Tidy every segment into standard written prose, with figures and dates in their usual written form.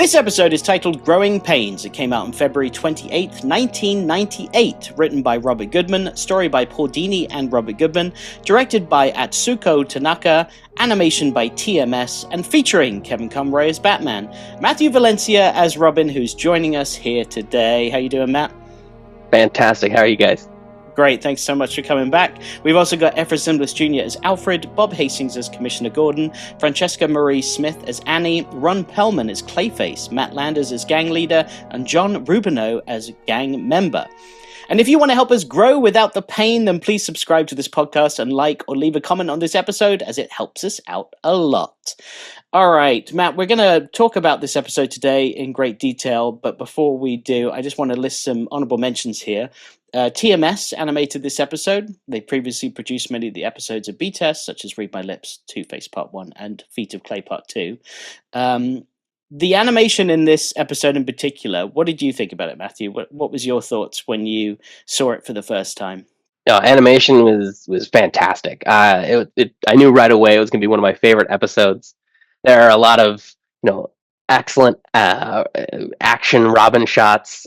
This episode is titled Growing Pains. It came out on February 28th, 1998. Written by Robert Goodman, story by Paul Dini and Robert Goodman, directed by Atsuko Tanaka, animation by TMS, and featuring Kevin Conroy as Batman, Mathew Valencia as Robin, who's joining us here today. How you doing, Matt? Fantastic. How are you guys? Great, thanks so much for coming back. We've also got Efra Zimbalist Jr. as Alfred, Bob Hastings as Commissioner Gordon, Francesca Marie Smith as Annie, Ron Perlman as Clayface, Matt Landers as gang leader, and John Rubino as gang member. And if you want to help us grow without the pain, then please subscribe to this podcast and like or leave a comment on this episode, as it helps us out a lot. All right, Matt, we're going to talk about this episode today in great detail, but before we do, I just want to list some honorable mentions here. TMS animated this episode. They previously produced many of the episodes of B-Test, such as Read My Lips, Two-Face Part 1, and Feet of Clay Part 2. The animation in this episode in particular, what did you think about it, Matthew? What was your thoughts when you saw it for the first time? No, animation was fantastic. I knew right away it was going to be one of my favorite episodes. There are a lot of, excellent action Robin shots.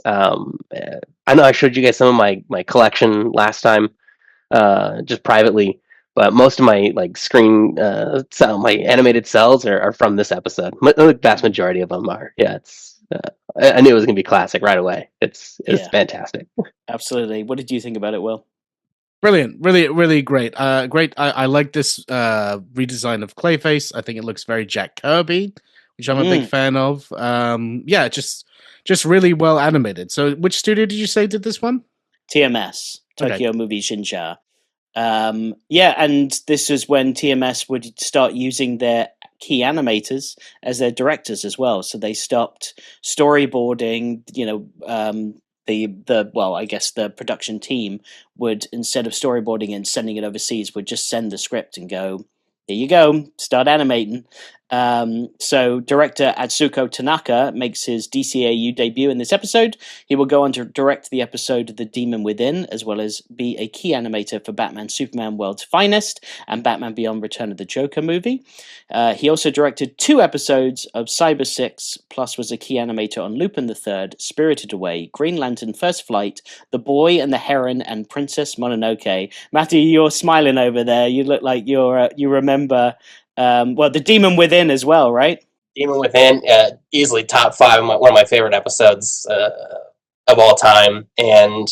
I know I showed you guys some of my collection last time, just privately, but most of my my animated cells are from this episode. The vast majority of them are. Yeah, it's. I knew it was going to be classic right away. It's fantastic. Absolutely. What did you think about it, Will? Brilliant, really, really great. Great. I like this redesign of Clayface. I think it looks very Jack Kirby, which I'm a big fan of. Just really well animated. So, which studio did you say did this one? TMS, Tokyo Movie Shinsha. And this is when TMS would start using their key animators as their directors as well. So they stopped storyboarding. The production team would, instead of storyboarding and sending it overseas, would just send the script and go, "Here you go, start animating." So director Atsuko Tanaka makes his DCAU debut in this episode. He will go on to direct the episode The Demon Within, as well as be a key animator for Batman Superman World's Finest and Batman Beyond Return of the Joker movie. He also directed 2 episodes of Cyber 6, plus was a key animator on Lupin III, Spirited Away, Green Lantern First Flight, The Boy and the Heron, and Princess Mononoke. Matthew, you're smiling over there. You look like you remember... The Demon Within as well, right? Demon Within, easily top 5, one of my favorite episodes of all time, and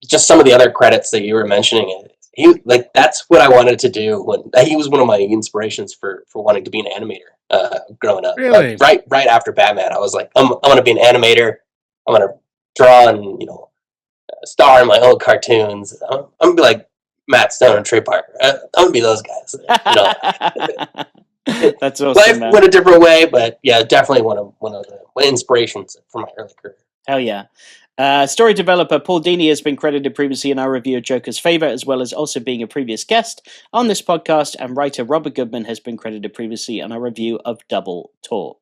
just some of the other credits that you were mentioning. That's what I wanted to do when he was one of my inspirations for wanting to be an animator growing up. Really? Right after Batman, I was like, I'm going to be an animator. I'm going to draw and star in my own cartoons. I'm going to be like Matt Stone and Trey Parker. I'm gonna be those guys. That's awesome. Life man. went a different way, but yeah, definitely one of the inspirations from my early career. Hell yeah. Story developer Paul Dini has been credited previously in our review of Joker's Favor, as well as also being a previous guest on this podcast, and writer Robert Goodman has been credited previously in our review of Double Talk.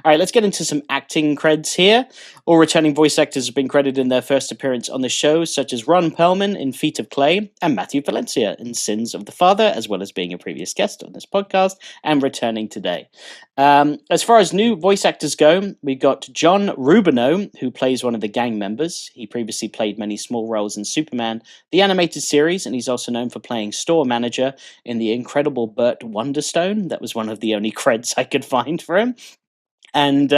All right, let's get into some acting creds here. All returning voice actors have been credited in their first appearance on the show, such as Ron Perlman in Feet of Clay and Mathew Valencia in Sins of the Father, as well as being a previous guest on this podcast and returning today. As far as new voice actors go, we got John Rubino, who plays one of the gang members. He previously played many small roles in Superman, the animated series, and he's also known for playing store manager in The Incredible Burt Wonderstone. That was one of the only creds I could find for him. And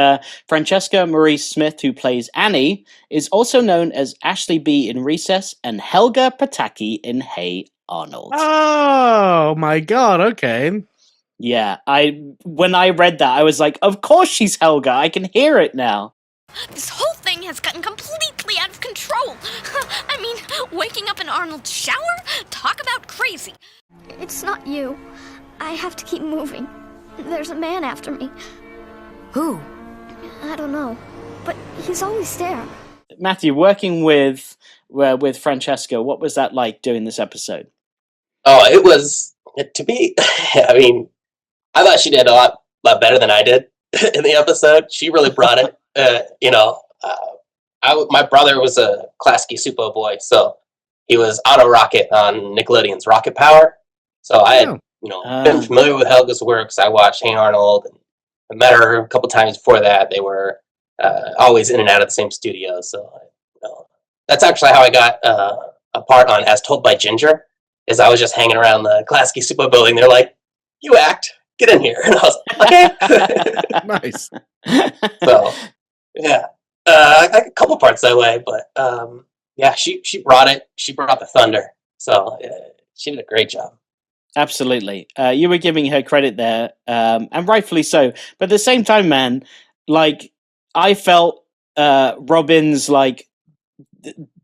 Francesca Marie Smith, who plays Annie, is also known as Ashley B. in Recess and Helga Pataki in Hey Arnold. Oh, my God. Okay. Yeah, when I read that, I was like, of course she's Helga. I can hear it now. This whole thing has gotten completely out of control. I mean, waking up in Arnold's shower? Talk about crazy. It's not you. I have to keep moving. There's a man after me. Who? I don't know, but he's always there. Matthew, working with Francesca, what was that like doing this episode? Oh, it was, to me, I mean, I thought she did a lot better than I did in the episode. She really brought it. My brother was a classic Super Boy, so he was on a rocket on Nickelodeon's Rocket Power. So I had, been familiar with Helga's works. I watched Hey Arnold and met her a couple times before that. They were always in and out of the same studio. So that's actually how I got a part on As Told by Ginger. Is I was just hanging around the Klasky Super building. They're like, "You act, get in here," and I was like, "Okay." Nice. So yeah, I got a couple parts that way, but yeah, she brought it. She brought the thunder. So she did a great job. Absolutely. You were giving her credit there, and rightfully so. But at the same time, man, like, I felt Robin's, like,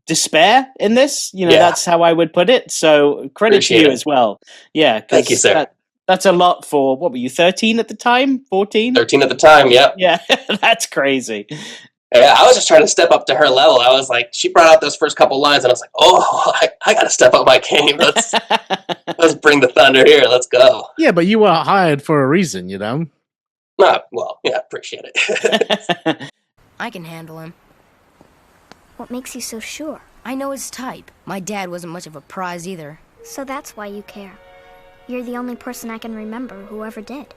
despair in this. You know, that's how I would put it. So credit to you as well. Yeah. Thank you, sir. That's a lot for, what were you, 13 at the time? 14? 13 at the time, yep. Yeah, that's crazy. Yeah, I was just trying to step up to her level. I was like, she brought out those first couple lines, and I was like, oh, I got to step up my game. Let's bring the thunder here. Let's go. Yeah, but you were hired for a reason, you know? Well, yeah, appreciate it. I can handle him. What makes you so sure? I know his type. My dad wasn't much of a prize either. So that's why you care. You're the only person I can remember who ever did.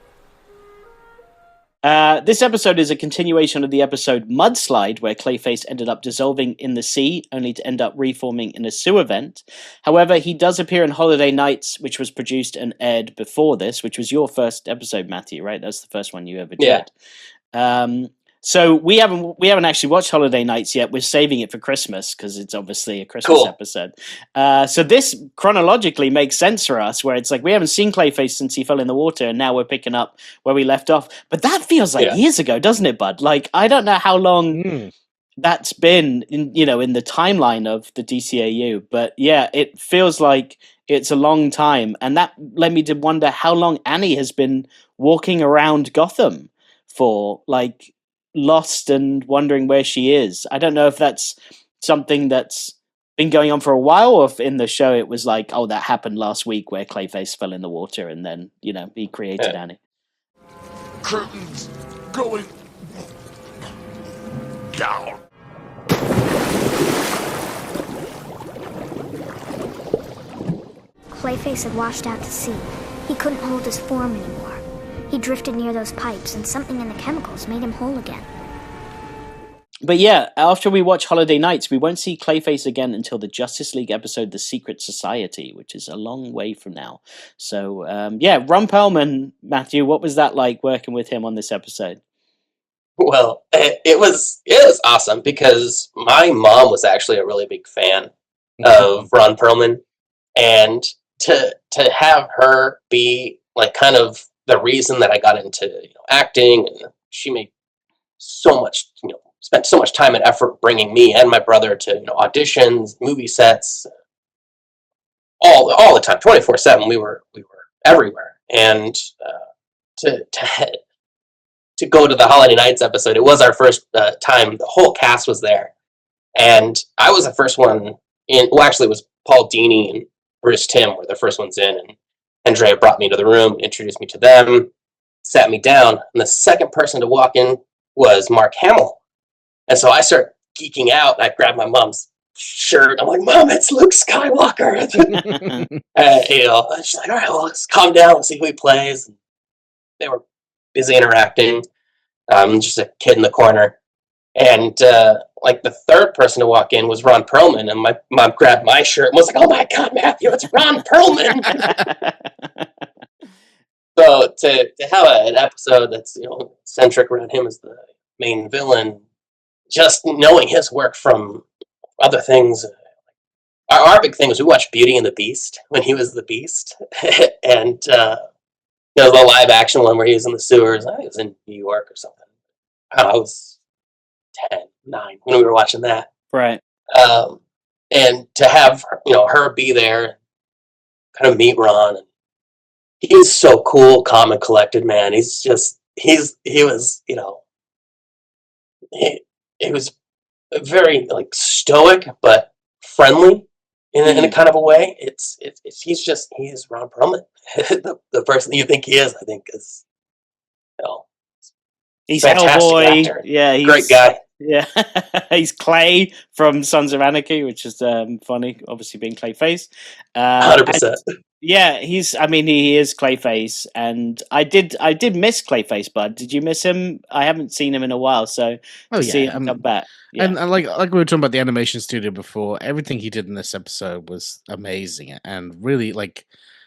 This episode is a continuation of the episode Mudslide, where Clayface ended up dissolving in the sea, only to end up reforming in a sewer vent. However, he does appear in Holiday Nights, which was produced and aired before this, which was your first episode, Matthew, right? That's the first one you ever did. Yeah. So we haven't actually watched Holiday Nights yet. We're saving it for Christmas because it's obviously a Christmas episode. So this chronologically makes sense for us, where it's like we haven't seen Clayface since he fell in the water, and now we're picking up where we left off. But that feels like years ago, doesn't it, Bud? Like, I don't know how long that's been in the timeline of the DCAU, but yeah, it feels like it's a long time, and that led me to wonder how long Annie has been walking around Gotham for, like, lost and wondering where she is. I don't know if that's something that's been going on for a while, or if in the show it was like, oh, that happened last week where Clayface fell in the water and then, he created Annie. Curtains going down. Clayface had washed out to sea. He couldn't hold his form anymore. He drifted near those pipes, and something in the chemicals made him whole again. But yeah, after we watch Holiday Nights, we won't see Clayface again until the Justice League episode The Secret Society, which is a long way from now. So, Ron Perlman, Matthew, what was that like working with him on this episode? Well, it was awesome because my mom was actually a really big fan of Ron Perlman, and to have her be like kind of the reason that I got into acting, and she made so much, spent so much time and effort bringing me and my brother to auditions, movie sets, all the time, 24/7. We were everywhere, and to go to the Holiday Nights episode, it was our first time. The whole cast was there, and I was the first one in. Well, actually, it was Paul Dini and Bruce Timm were the first ones in, and Andrea brought me to the room, introduced me to them, sat me down, and the second person to walk in was Mark Hamill. And so I started geeking out, and I grabbed my mom's shirt. I'm like, Mom, it's Luke Skywalker. She's like, all right, well, let's calm down. Let's see who he plays. And they were busy interacting. Just a kid in the corner. And like the third person to walk in was Ron Perlman, and my mom grabbed my shirt and was like, oh my God, Matthew, it's Ron Perlman. So to have an episode that's centric around him as the main villain, just knowing his work from other things. Our big thing was we watched Beauty and the Beast when he was the Beast, and the live action one where he was in the sewers. I think it was in New York or something. I was 10, 9 when we were watching that. Right. And to have her be there, kind of meet Ron. He's so cool, calm, and collected, man. He was very like stoic but friendly in a kind of a way. He's Ron Perlman, the person you think he is. I think is he's Hellboy. Actor. Yeah, he's great guy. Yeah, he's Clay from Sons of Anarchy, which is funny. Obviously, being Clayface, 100%. Yeah, he is Clayface, and I did miss Clayface, Bud. Did you miss him? I haven't seen him in a while, so to see him come back. Yeah. And like we were talking about the animation studio before, everything he did in this episode was amazing, and really like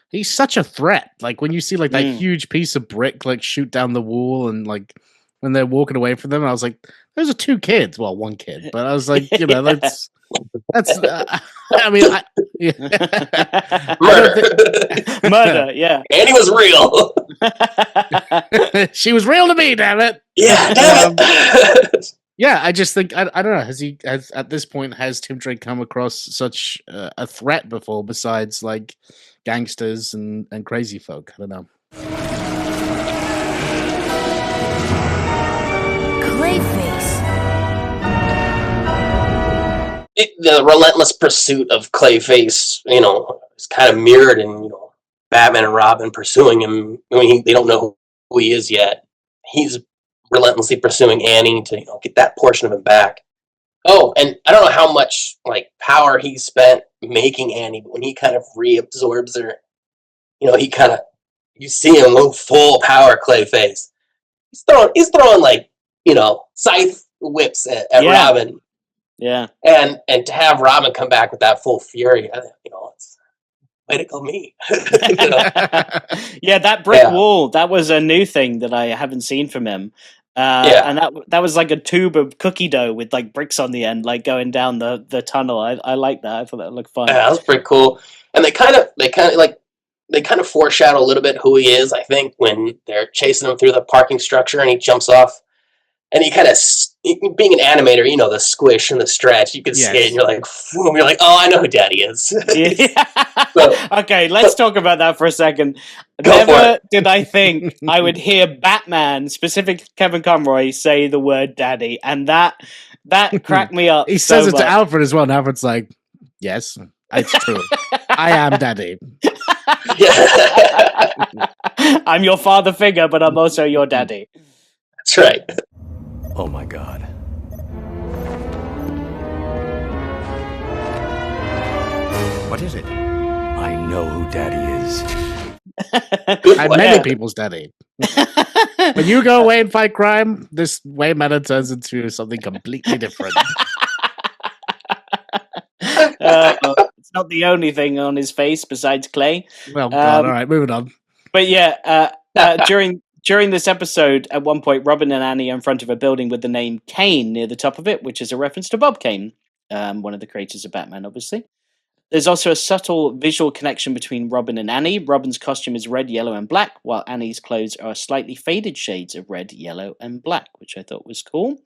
he's such a threat. Like when you see like that huge piece of brick like shoot down the wall, and like when they're walking away from them, I was like, those are two kids. Well, one kid, but I was like, you know, that's. I mean, murder. Yeah, Annie was real. She was real to me. Damn it. Yeah, damn it. Yeah, I just think I don't know. Has at this point has Tim Drake come across such a threat before, besides like gangsters and crazy folk? I don't know. Clayface. The relentless pursuit of Clayface, you know, is kind of mirrored in, you know, Batman and Robin pursuing him. I mean, they don't know who he is yet. He's relentlessly pursuing Annie to, you know, get that portion of him back. Oh, and I don't know how much like power he spent making Annie, but when he kind of reabsorbs her, you know, you see him with full power. Clayface, he's throwing like, you know, scythe whips at Robin. Yeah, and to have Robin come back with that full fury, you know, it's way to go me. You know? Yeah, that brick wall, that was a new thing that I haven't seen from him. And that was like a tube of cookie dough with like bricks on the end, like going down the tunnel. I like that. I thought that looked fun. Yeah, that was pretty cool. And they kind of foreshadow a little bit who he is. I think when they're chasing him through the parking structure and he jumps off. And he kind of, being an animator, you know, the squish and the stretch, you can see it, and you're like, oh, I know who Daddy is. Okay, let's talk about that for a second. Never did I think I would hear Batman, specifically Kevin Conroy, say the word Daddy, and that cracked me up. He says it to Alfred as well, and Alfred's like, yes, it's true. I am Daddy. I'm your father figure, but I'm also your daddy. That's right. Oh my God. What is it? I know who Daddy is. I'm many people's daddy. When you go away and fight crime, this way matter turns into something completely different. It's not the only thing on his face besides Clay. Well, God, all right, moving on. But yeah, during this episode, at one point, Robin and Annie are in front of a building with the name Kane near the top of it, which is a reference to Bob Kane, one of the creators of Batman, obviously. There's also a subtle visual connection between Robin and Annie. Robin's costume is red, yellow, and black, while Annie's clothes are slightly faded shades of red, yellow, and black, which I thought was cool.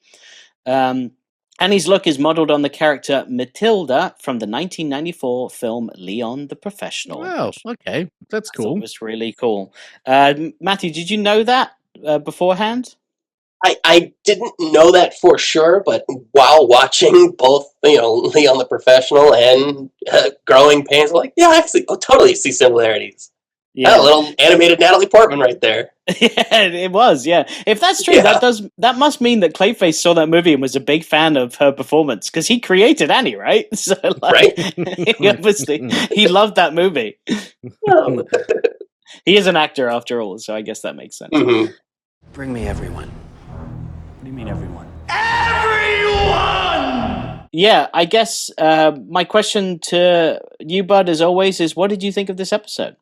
Annie's look is modeled on the character Matilda from the 1994 film Leon the Professional. Oh, okay. That's cool. It was really cool. Matthew, did you know that beforehand? I didn't know that for sure, but while watching both, you know, Leon the Professional and Growing Pains, I'm like, yeah, I totally see similarities. Yeah, a little animated Natalie Portman right there. Yeah, it was. Yeah, if that's true, that must mean that Clayface saw that movie and was a big fan of her performance because he created Annie, right? So, like, obviously, he loved that movie. He is an actor after all, so I guess that makes sense. Mm-hmm. Bring me everyone. What do you mean, everyone? Everyone! Yeah, I guess my question to you, Bud, as always, is what did you think of this episode?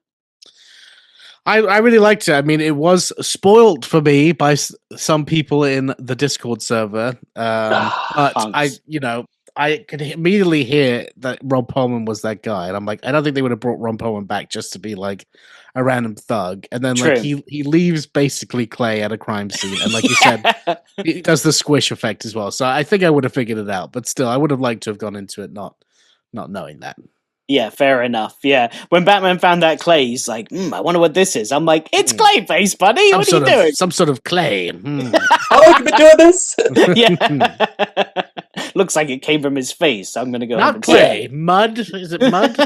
I really liked it. I mean, it was spoiled for me by some people in the Discord server, but I could immediately hear that Ron Perlman was that guy, and I'm like, I don't think they would have brought Ron Perlman back just to be like a random thug. And then like he leaves basically Clay at a crime scene, and like you said, he does the squish effect as well. So I think I would have figured it out, but still, I would have liked to have gone into it not knowing that. Yeah, fair enough. Yeah, when Batman found out Clay, he's like, I wonder what this is. I'm like, it's Clayface, buddy. What are you doing? Some sort of clay. How long have you been doing this? Yeah. Looks like it came from his face. I'm going to go. Not clay. Mud? Is it mud?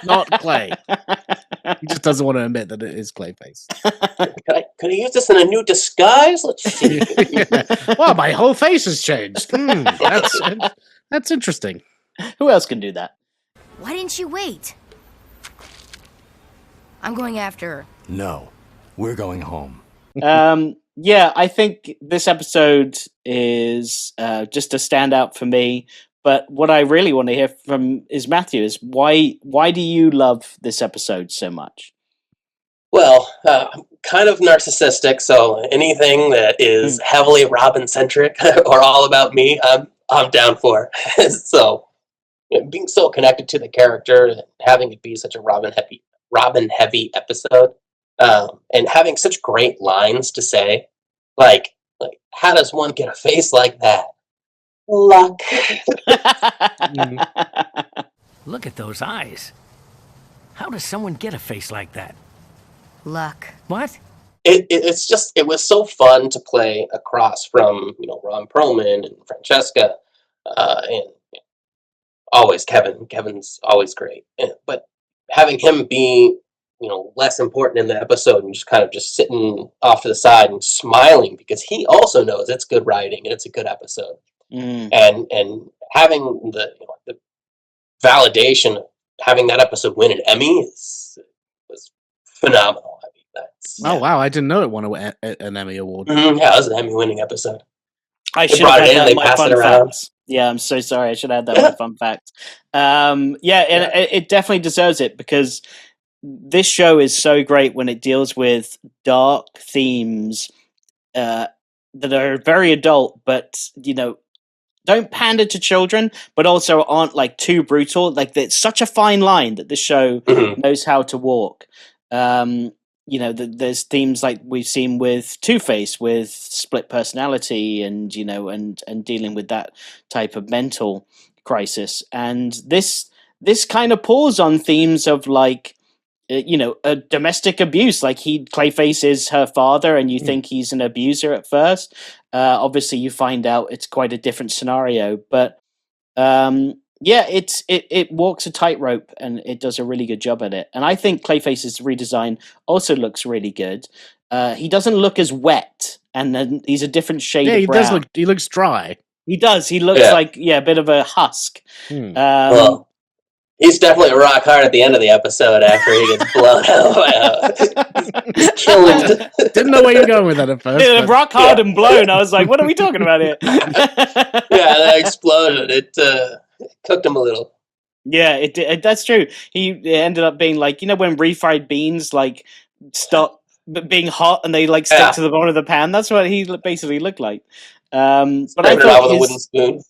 Not clay. He just doesn't want to admit that it is Clayface. Could I use this in a new disguise? Let's see. Well, my whole face has changed. That's interesting. Who else can do that? Why didn't you wait? I'm going after her. No, we're going home. Yeah, I think this episode is just a standout for me. But what I really want to hear from is Matthew is why do you love this episode so much? Well, I'm kind of narcissistic, so anything that is heavily Robin-centric or all about me, I'm down for. So, being so connected to the character and having it be such a Robin-heavy episode, and having such great lines to say, like, how does one get a face like that? Luck. Look at those eyes. How does someone get a face like that? Luck. What? It was so fun to play across from Ron Perlman and Francesca, and always Kevin. Kevin's always great, but having him be less important in the episode and just kind of just sitting off to the side and smiling because he also knows it's good writing and it's a good episode, and having the validation of having that episode win an Emmy was phenomenal. I mean, Oh wow, I didn't know it won an Emmy Award. Yeah, it was an Emmy-winning episode. I should have had that in my fun facts. Yeah, I'm so sorry. I should have had that in my fun facts. It definitely deserves it because this show is so great when it deals with dark themes that are very adult, but don't pander to children, but also aren't like too brutal. Like it's such a fine line that this show knows how to walk. There's themes like we've seen with Two-Face, with split personality, and and dealing with that type of mental crisis. And this kind of pulls on themes of like a domestic abuse. Like Clayface is her father, and you think he's an abuser at first. Obviously, you find out it's quite a different scenario, but it walks a tightrope and it does a really good job at it. And I think Clayface's redesign also looks really good. He doesn't look as wet, and then he's a different shade of brown. He looks dry. He does. He looks like a bit of a husk. Well, he's definitely rock hard at the end of the episode after he gets blown out. He's killed. Didn't know where you're going with that at first. Yeah, rock hard and blown. I was like, what are we talking about here? That explosion. It cooked him a little. Yeah, that's true. He ended up being like, when refried beans like stop being hot and they like stick to the bottom of the pan. That's what he basically looked like. But I thought with a wooden spoon.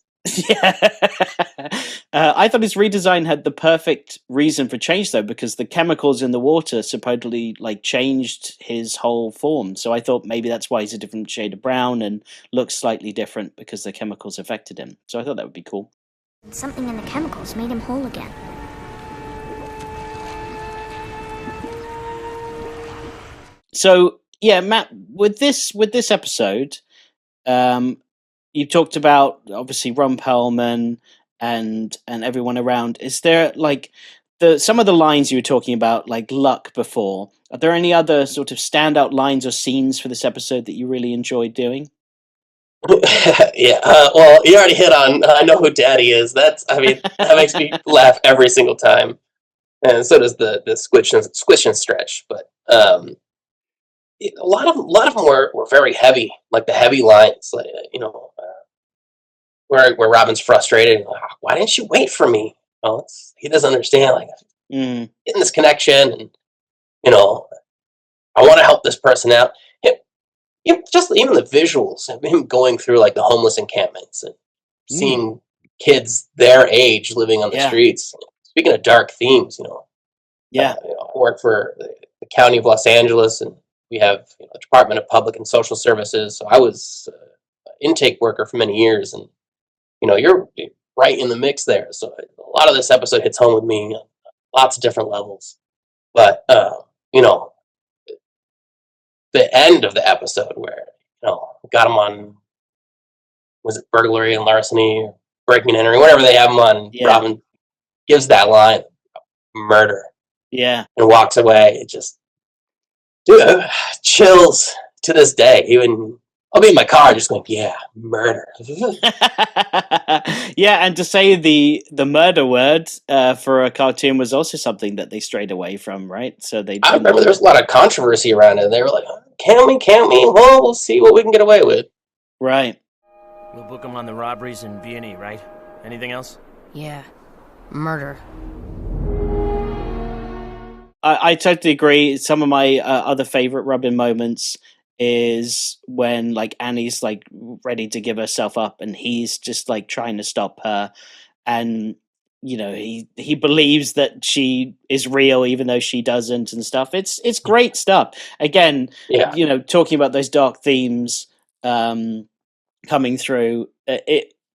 I thought his redesign had the perfect reason for change though, because the chemicals in the water supposedly like changed his whole form. So I thought maybe that's why he's a different shade of brown and looks slightly different because the chemicals affected him. So I thought that would be cool. Something in the chemicals made him whole again. So yeah, Matt, with this episode, you talked about obviously Ron Perlman and everyone around. Is there like some of the lines you were talking about, like luck before? Are there any other sort of standout lines or scenes for this episode that you really enjoyed doing? Well, you already hit on I know who Daddy is. That makes me laugh every single time, and so does the squish and stretch. But a lot of them were very heavy, like the heavy lines, like where Robin's frustrated. Like, why didn't you wait for me? Well, he doesn't understand. Like getting this connection, and I want to help this person out. Just even the visuals of him going through like the homeless encampments and seeing kids their age living on the streets. Speaking of dark themes, I work for the County of Los Angeles, and we have the Department of Public and Social Services. So I was an intake worker for many years, and you're right in the mix there. So a lot of this episode hits home with me on lots of different levels. But the end of the episode where got him on, was it burglary and larceny or breaking and entering, whatever they have him on. Robin gives that line, murder, and walks away. It just chills to this day. Even I'll be in my car just going, yeah, murder. Yeah, and to say the murder word for a cartoon was also something that they strayed away from, right? So they. I remember there was a lot of controversy around it. They were like, can't we? Well, we'll see what we can get away with. Right. We'll book them on the robberies in V&E, right? Anything else? Yeah. Murder. I totally agree. Some of my other favorite Robin moments is when like Annie's like ready to give herself up and he's just like trying to stop her, and you know he believes that she is real even though she doesn't and stuff. It's great stuff. Again, you know, talking about those dark themes coming through.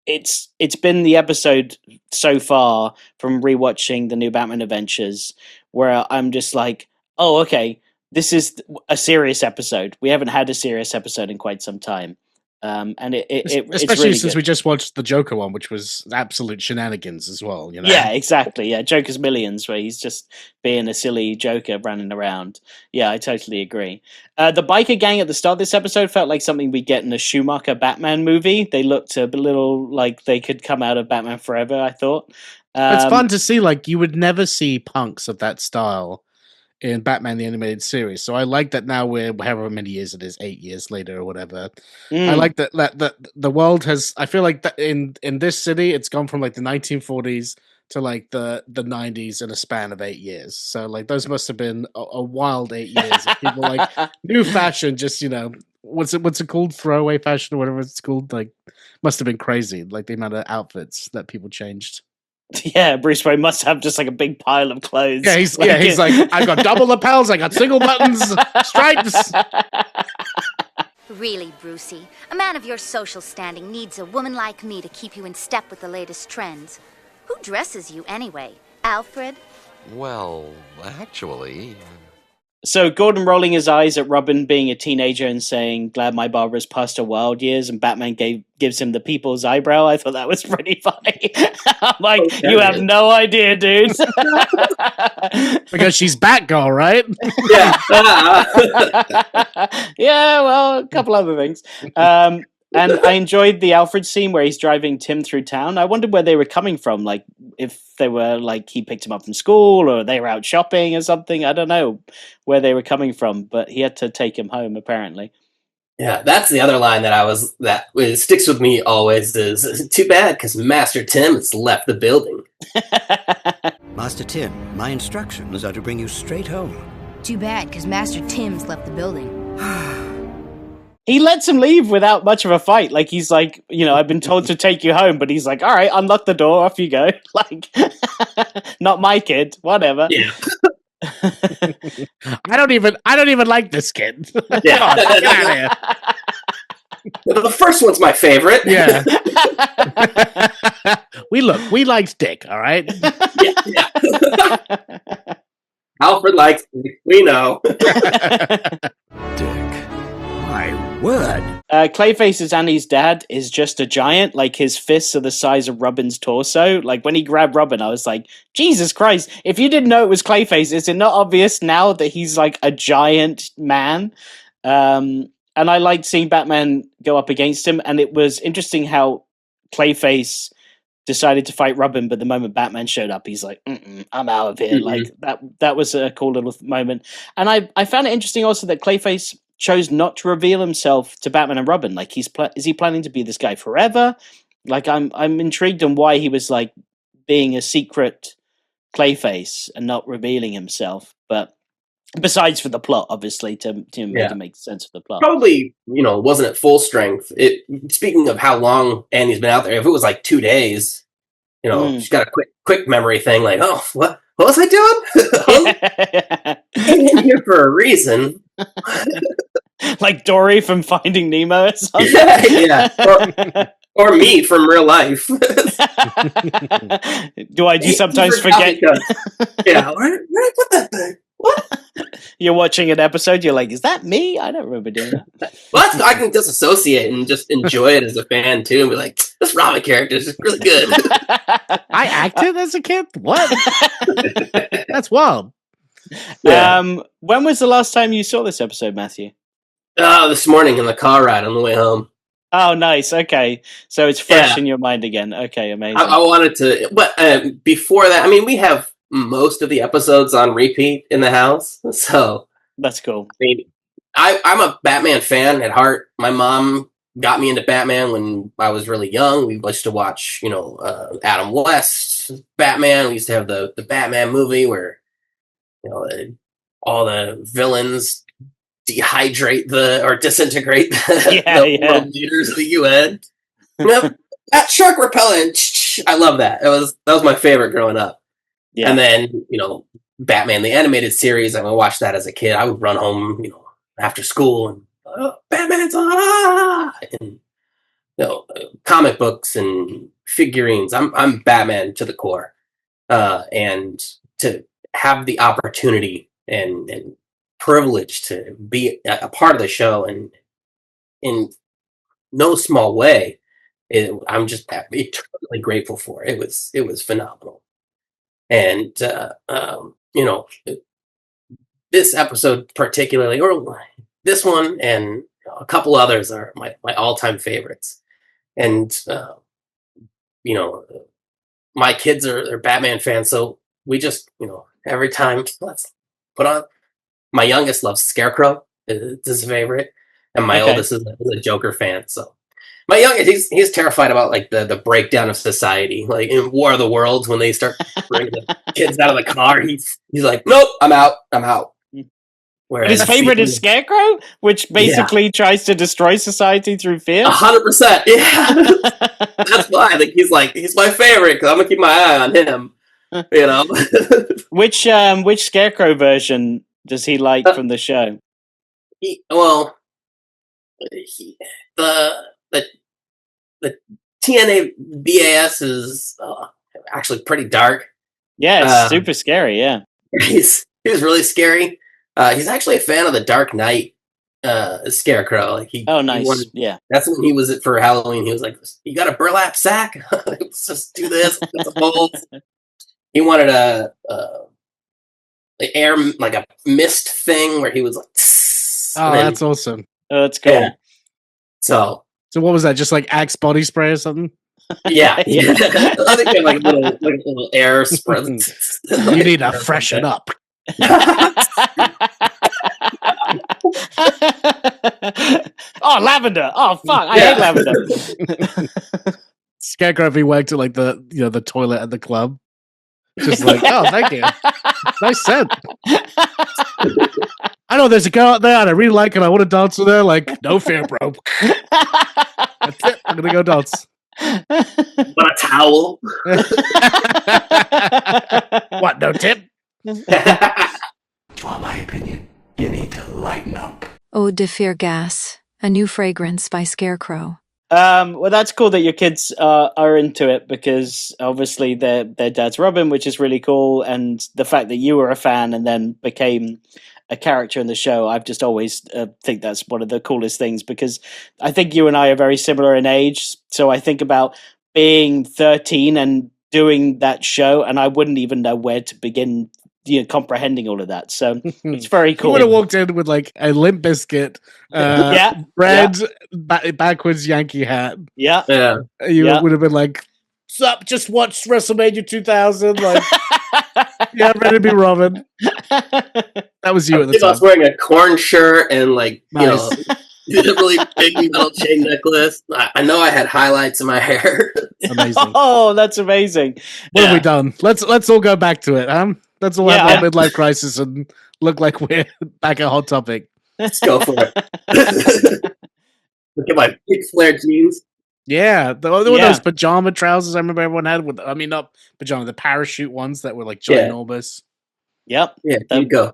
It's been the episode so far from rewatching the new Batman Adventures where I'm just like, oh, okay, this is a serious episode. We haven't had a serious episode in quite some time. And especially it's really since good. we just watched the Joker one, which was absolute shenanigans as well. You know? Yeah, exactly. Yeah, Joker's Millions, where he's just being a silly Joker running around. Yeah, I totally agree. The biker gang at the start of this episode felt like something we get in a Schumacher Batman movie. They looked a little like they could come out of Batman Forever, I thought. It's fun to see. Like, you would never see punks of that style in Batman the Animated Series. So I like that now we're however many years it is, 8 years later or whatever. I like that the world has, I feel like that in this city, it's gone from like the 1940s to like the 90s in a span of 8 years. So like those must have been a wild 8 years of people like new fashion, just, you know, what's it called? Throwaway fashion or whatever it's called. Like must have been crazy. Like the amount of outfits that people changed. Yeah, Bruce Wayne must have just like a big pile of clothes. Yeah, he's like, I've got double lapels, I got single buttons, stripes. Really, Brucey, a man of your social standing needs a woman like me to keep you in step with the latest trends. Who dresses you anyway? Alfred? Well, actually... So Gordon rolling his eyes at Robin being a teenager and saying, glad my Barbara's past her wild years, and Batman gives him the people's eyebrow. I thought that was pretty funny. I'm like, you have no idea, dude. Because she's Batgirl, right? Yeah, well, a couple other things. And I enjoyed the Alfred scene where he's driving Tim through town. I wondered where they were coming from, like if they were like he picked him up from school or they were out shopping or something. I don't know where they were coming from, but he had to take him home apparently. Yeah, that's the other line that sticks with me always is too bad because Master Tim has left the building. Master Tim, my instructions are to bring you straight home. Too bad, because Master Tim's left the building. He lets him leave without much of a fight. Like, he's like, you know, I've been told to take you home, but he's like, all right, unlock the door, off you go. Like, not my kid, whatever. Yeah. I don't even like this kid. Yeah. Come on, get out of here. The first one's my favorite. Yeah. we liked Dick, all right? Yeah. Alfred likes Dick, we know. My word. Clayface's Annie's dad is just a giant. Like, his fists are the size of Robin's torso. Like, when he grabbed Robin, I was like, Jesus Christ. If you didn't know it was Clayface, is it not obvious now that he's like a giant man? And I liked seeing Batman go up against him. And it was interesting how Clayface decided to fight Robin, but the moment Batman showed up, he's like, I'm out of here. Like, that was a cool little moment. And I found it interesting also that Clayface chose not to reveal himself to Batman and Robin. Like, is he planning to be this guy forever? Like, I'm intrigued on why he was like being a secret Clayface and not revealing himself. But besides for the plot, obviously, to make it make sense of the plot. Probably, you know, wasn't at full strength. Speaking of how long Annie's been out there, if it was like 2 days, you know, she's got a quick memory thing. Like, oh, what was I doing? I'm in here for a reason. Like Dory from Finding Nemo or something. Yeah. Or me from real life. Do I sometimes forget? Yeah. Where I put that thing? What? You're watching an episode, you're like, is that me? I don't remember doing that. Well, I can disassociate and just enjoy it as a fan too, and be like, this Robin character is really good. I acted as a kid? What? That's wild. Yeah. When was the last time you saw this episode, Matthew? This morning in the car ride on the way home. Oh, nice. Okay, so it's fresh in your mind again. Okay, amazing. I wanted to, but before that, I mean, we have most of the episodes on repeat in the house, so that's cool. I mean, I'm a Batman fan at heart. My mom got me into Batman when I was really young. We used to watch, Adam West's Batman. We used to have the Batman movie where, all the villains disintegrate the leaders of the UN. That shark repellent. I love that. That was my favorite growing up. Yeah. And then, Batman the animated series. I would watch that as a kid. I would run home, after school and Batman's on, and comic books and figurines. I'm Batman to the core, and to have the opportunity and privilege to be a part of the show, and in no small way, I'm just eternally grateful for it. It was phenomenal, and this episode particularly, or this one and a couple others, are my all-time favorites. And my kids are Batman fans, so we just every time let's put on. My youngest loves Scarecrow; it's his favorite, and my oldest is a Joker fan. So my youngest, he's terrified about like the breakdown of society, like in War of the Worlds when they start bringing the kids out of the car. He's like, nope, I'm out. Whereas his favorite is Scarecrow, which basically tries to destroy society through fear. 100%. Yeah, that's why I think he's my favorite, because I'm gonna keep my eye on him. Which Scarecrow version does he like from the show? The TNA BAS is actually pretty dark. Yeah, it's super scary. Yeah, he was really scary. He's actually a fan of the Dark Knight Scarecrow. Nice. Yeah, that's when he was for Halloween. He was like, "You got a burlap sack? Let's just do this." He wanted a air, like a mist thing where he was like, that's awesome. Oh, that's cool. Yeah. So what was that? Just like Axe body spray or something? Yeah. I think they have like a little air spray. You need to freshen up. Oh, lavender! Oh, fuck! I hate lavender. Scarecrow, if he worked at like the toilet at the club, just like, oh, thank you, nice scent. I know there's a girl out there and I really like her. I want to dance with her. Like, no fear, bro. That's it. I'm gonna go dance. What a towel! What? No tip? For my opinion, you need to lighten up. Ode de Fear Gas, a new fragrance by Scarecrow. Well, that's cool that your kids are into it, because obviously their dad's Robin, which is really cool, and the fact that you were a fan and then became a character in the show, I've just always think that's one of the coolest things, because I think you and I are very similar in age. So I think about being 13 and doing that show, and I wouldn't even know where to begin comprehending all of that. So it's very cool. You would have walked in with like a Limp Bizkit, red backwards Yankee hat. Yeah. You would have been like, "Sup, just watched WrestleMania 2000." Like, yeah, ready to be Robin. That was you at the time. I was wearing a corn shirt and like, nice. A really big metal chain necklace. I know I had highlights in my hair. Amazing. Oh, that's amazing. What have we done? Let's all go back to it, huh? Let's all have our midlife crisis and look like we're back at Hot Topic. Let's go for it. Look at my big flared jeans. Yeah, there were those pajama trousers I remember everyone had. Not pajama, the parachute ones that were like ginormous. Yep. Yeah, there you go.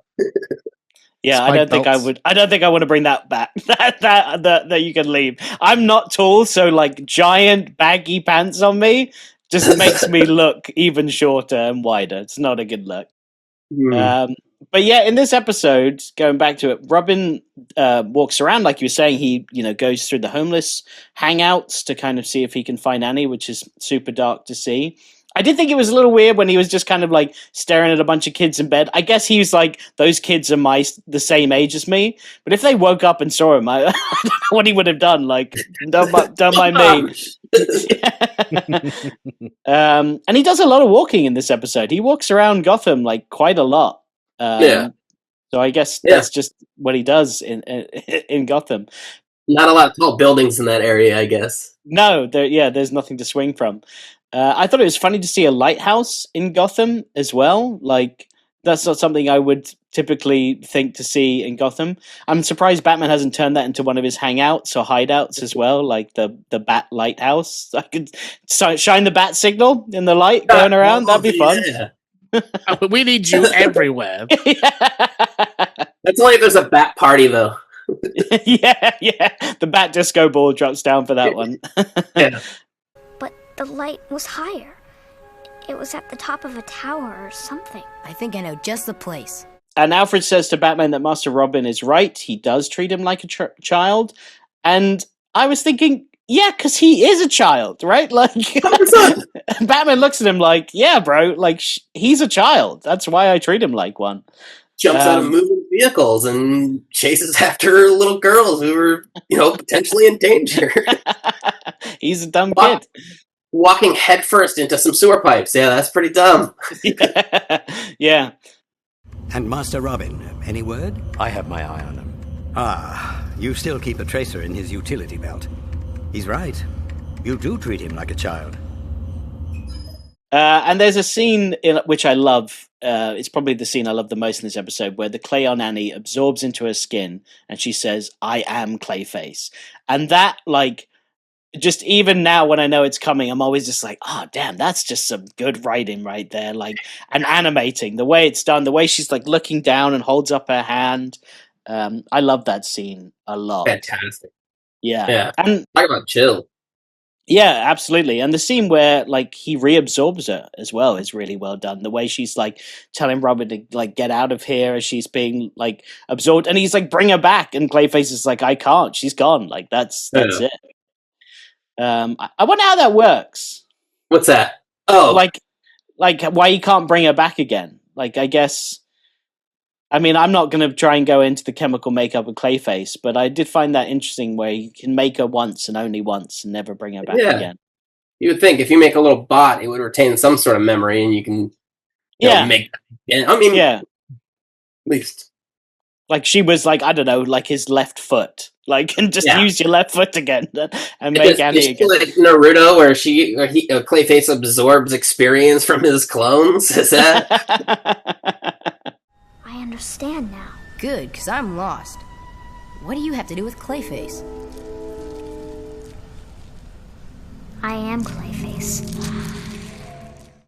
Yeah, I don't think I would. I don't think I want to bring that back. that you can leave. I'm not tall, so like giant baggy pants on me just makes me look even shorter and wider. It's not a good look. But yeah, in this episode, going back to it, Robin walks around, like you were saying. He goes through the homeless hangouts to kind of see if he can find Annie, which is super dark to see. I did think it was a little weird when he was just kind of like staring at a bunch of kids in bed. I guess he was like, those kids are the same age as me. But if they woke up and saw him, I don't know what he would have done. Like, don't mind me. And he does a lot of walking in this episode. He walks around Gotham like quite a lot. So I guess that's just what he does in Gotham. Not a lot of tall buildings in that area, I guess. No, there's nothing to swing from. I thought it was funny to see a lighthouse in Gotham as well. Like, that's not something I would typically think to see in Gotham. I'm surprised Batman hasn't turned that into one of his hangouts or hideouts as well, like the Bat Lighthouse. I could shine the bat signal in the light going around. That'd be fun. We need you everywhere. That's only if there's a bat party, though. yeah. The bat disco ball drops down for that one. Yeah. But the light was higher. It was at the top of a tower or something. I think I know just the place. And Alfred says to Batman that Master Robin is right. He does treat him like a child. And I was thinking, yeah, because he is a child, right? Like, Batman looks at him like, yeah, bro, like, he's a child. That's why I treat him like one. Jumps out of moving vehicles and chases after little girls who are, potentially in danger. He's a dumb kid. Walking headfirst into some sewer pipes. Yeah, that's pretty dumb. Yeah. And Master Robin, any word? I have my eye on him. Ah, you still keep a tracer in his utility belt. He's right. You do treat him like a child. And there's a scene in which I love. It's probably the scene I love the most in this episode, where the Clayon Annie absorbs into her skin and she says, "I am Clayface." And that, like, just even now when I know it's coming, I'm always just like, oh, damn, that's just some good writing right there. Like, and animating, the way it's done, the way she's like looking down and holds up her hand. I love that scene a lot. Fantastic. Yeah. And talk about chill. Yeah, absolutely. And the scene where like he reabsorbs her as well is really well done. The way she's like telling Robin to like get out of here as she's being like absorbed, and he's like, bring her back, and Clayface is like, I can't, she's gone. Like that's it. I wonder how that works. What's that? Oh, like why you can't bring her back again? Like, I guess. I mean, I'm not going to try and go into the chemical makeup of Clayface, but I did find that interesting where you can make her once and only once and never bring her back again. You would think if you make a little bot, it would retain some sort of memory and you can make it. I mean, at least. Like she was like, I don't know, like his left foot. Like, and just use your left foot again and make Annie again. Like Naruto, where Clayface absorbs experience from his clones? Is that? I understand now. Good, because I'm lost. What do you have to do with Clayface? I am Clayface.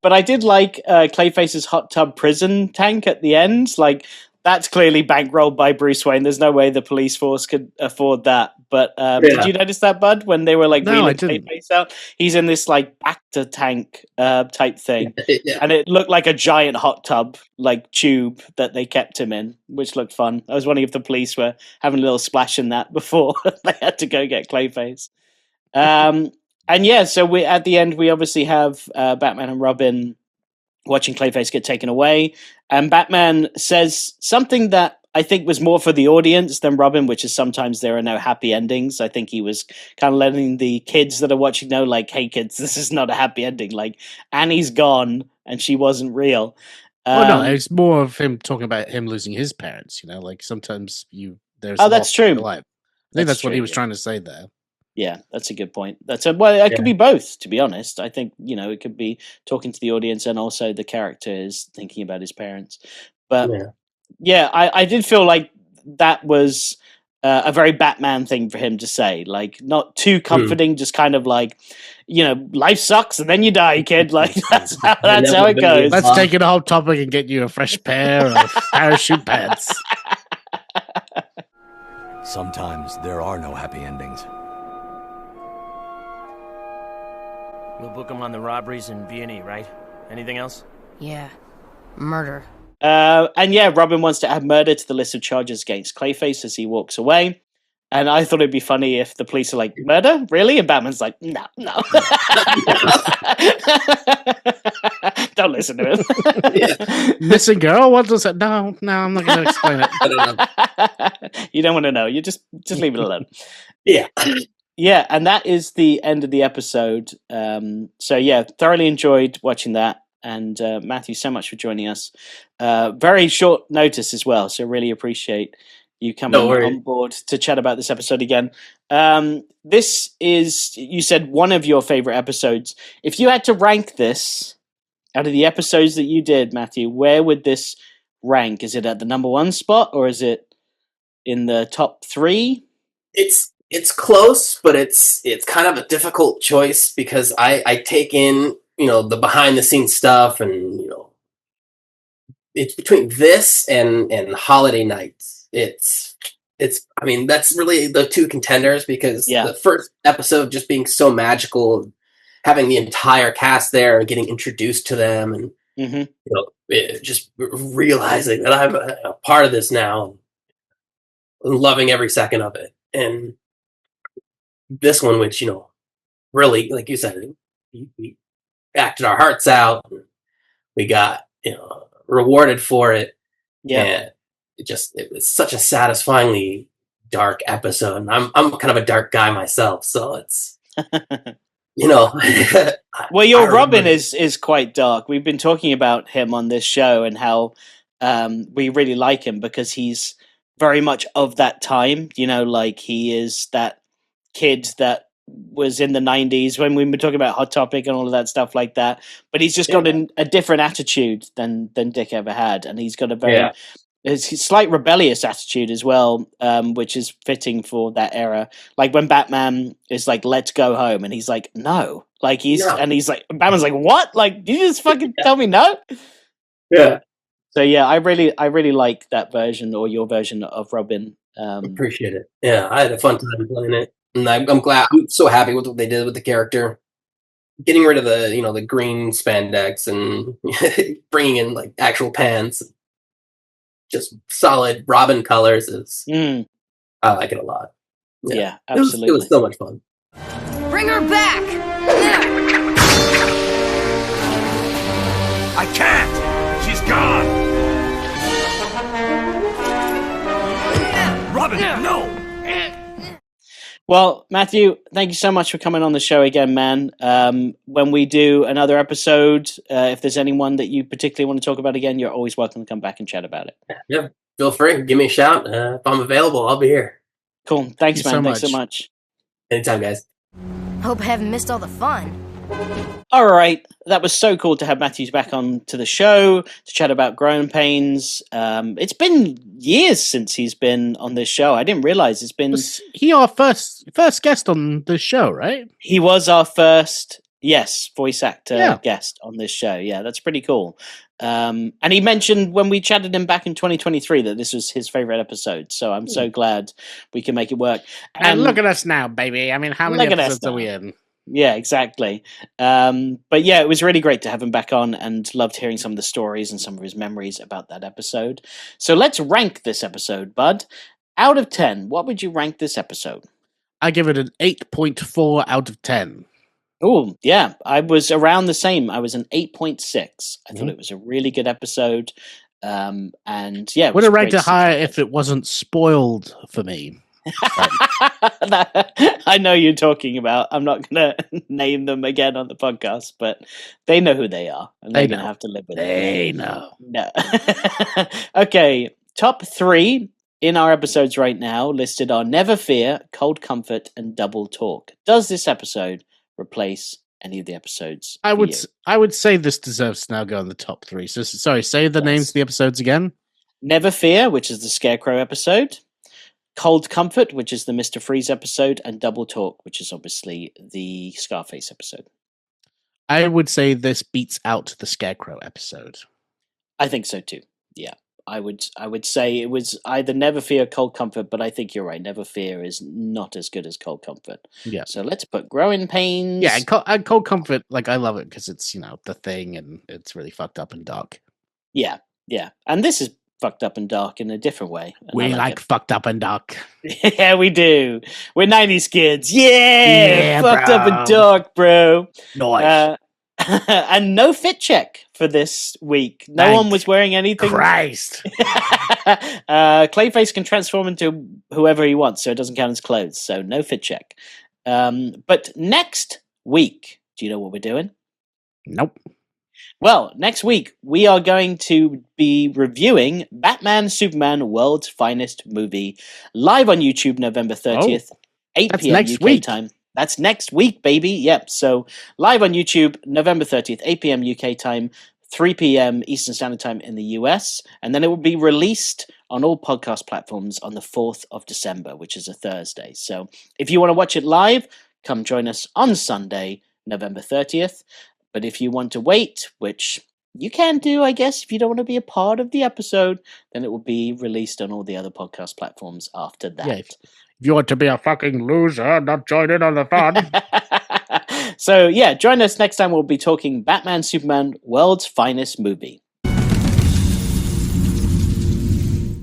But I did like Clayface's hot tub prison tank at the end. Like, that's clearly bankrolled by Bruce Wayne. There's no way the police force could afford that. But did you notice that, Bud, when they were like wheeling Clayface out? He's in this like Bacta tank type thing. And it looked like a giant hot tub, like tube that they kept him in, which looked fun. I was wondering if the police were having a little splash in that before they had to go get Clayface. And yeah, so at the end, we obviously have Batman and Robin watching Clayface get taken away. And Batman says something that I think was more for the audience than Robin, which is sometimes there are no happy endings. I think he was kind of letting the kids that are watching know, like, hey, kids, this is not a happy ending. Like, Annie's gone and she wasn't real. No, it's more of him talking about him losing his parents, like sometimes there's that's true. Life. I think that's what he was trying to say there. Yeah, that's a good point. It could be both, to be honest. I think, it could be talking to the audience and also the character is thinking about his parents. But I did feel like that was a very Batman thing for him to say. Like, not too comforting, just kind of like, life sucks and then you die, kid. Like, that's how it goes. Let's take it a whole topic and get you a fresh pair of parachute pants. Sometimes there are no happy endings. We'll book him on the robberies in B&E, right? Anything else? Yeah. Murder. And yeah, Robin wants to add murder to the list of charges against Clayface as he walks away. And I thought it'd be funny if the police are like, murder? Really? And Batman's like, no. Don't listen to him. Missing girl? What does that? No, I'm not going to explain it. You don't want to know. You just leave it alone. Yeah. Yeah, and that is the end of the episode. So yeah, thoroughly enjoyed watching that. And Matthew, so much for joining us. Very short notice as well, so really appreciate you coming on board to chat about this episode again. This is, you said, one of your favorite episodes. If you had to rank this out of the episodes that you did, Matthew, where would this rank? Is it at the number 1 spot, or is it in the top 3? It's close, but it's kind of a difficult choice because I take in, the behind the scenes stuff, and it's between this and Holiday Nights. It's I mean, that's really the 2 contenders, because the first episode just being so magical, having the entire cast there and getting introduced to them, and just realizing that I'm a part of this now, and loving every second of it. And this one, which really, like you said, we acted our hearts out, and we got rewarded for it. And it was such a satisfyingly dark episode, and I'm kind of a dark guy myself, so it's well, your Robin is quite dark. We've been talking about him on this show and how we really like him because he's very much of that time, like he is that kid that was in the 90s when we were talking about Hot Topic and all of that stuff like that, but he's just got a different attitude than Dick ever had, and he's got a very slight rebellious attitude as well, which is fitting for that era. Like when Batman is like, let's go home, and he's like, no, like and he's like, Batman's like, what, like, did you just fucking tell me no? So yeah, I really like that version, or your version of Robin. Appreciate it. I had a fun time playing it. And I'm glad. I'm so happy with what they did with the character, getting rid of the the green spandex and bringing in like actual pants, just solid Robin colors. I like it a lot. Yeah, absolutely. It was so much fun. Bring her back! I can't. She's gone. Robin, no. Well, Matthew, thank you so much for coming on the show again, man. When we do another episode, if there's anyone that you particularly want to talk about again, you're always welcome to come back and chat about it. Yeah, feel free. Give me a shout. If I'm available, I'll be here. Cool. Thanks, man. Thanks so much. Anytime, guys. Hope I haven't missed all the fun. All right. That was so cool to have Matthew back on to the show to chat about Growing Pains. It's been years since he's been on this show. I didn't realize it's been... Was he our first guest on the show, right? He was our first, voice actor guest on this show. Yeah, that's pretty cool. And he mentioned when we chatted him back in 2023 that this was his favorite episode. So I'm so glad we can make it work. And look at us now, baby. I mean, how many episodes are we in? Yeah, exactly. But yeah, it was really great to have him back on, and loved hearing some of the stories and some of his memories about that episode. So let's rank this episode, Bud. Out of 10, what would you rank this episode? I give it an 8.4 out of 10. Oh, yeah. I was around the same. I was an 8.6. I thought it was a really good episode. And yeah, would have ranked it higher if it wasn't spoiled for me. I know you're talking about. I'm not going to name them again on the podcast, but they know who they are, and they're going to have to live with it. They know. No. Okay, top 3 in our episodes right now listed are Never Fear, Cold Comfort, and Double Talk. Does this episode replace any of the episodes? I would say this deserves to now go in the top 3. So sorry, say the names of the episodes again. Never Fear, which is the Scarecrow episode. Cold Comfort, which is the Mr. Freeze episode, and Double Talk, which is obviously the Scarface episode. I would say this beats out the Scarecrow episode. I think so too. Yeah, I would say it was either Never Fear or Cold Comfort, but I think you're right. Never Fear is not as good as Cold Comfort. Yeah. So let's put Growing Pains. Yeah, and Cold Comfort, like I love it because it's the thing, and it's really fucked up and dark. Yeah, yeah, and this is fucked up and dark in a different way. And We I like fucked up and dark. Yeah, we do. We're 90s kids. Yeah, fucked up and dark, bro. Nice. And no fit check for this week. No one was wearing anything. Christ. Clayface can transform into whoever he wants, so it doesn't count as clothes. So no fit check. But next week, do you know what we're doing? Nope. Well, next week we are going to be reviewing Batman Superman World's Finest Movie live on YouTube November 30th, 8 p.m. next UK week. time. That's next week, baby. Yep. So live on YouTube November 30th, 8 p.m. UK time, 3 p.m. Eastern Standard Time in the US. And then it will be released on all podcast platforms on the 4th of December, which is a Thursday. So if you want to watch it live, come join us on Sunday, November 30th. But if you want to wait, which you can do, I guess, if you don't want to be a part of the episode, then it will be released on all the other podcast platforms after that. Yeah, if you want to be a fucking loser, not join in on the fun. So, yeah, join us next time. We'll be talking Batman Superman World's Finest Movie.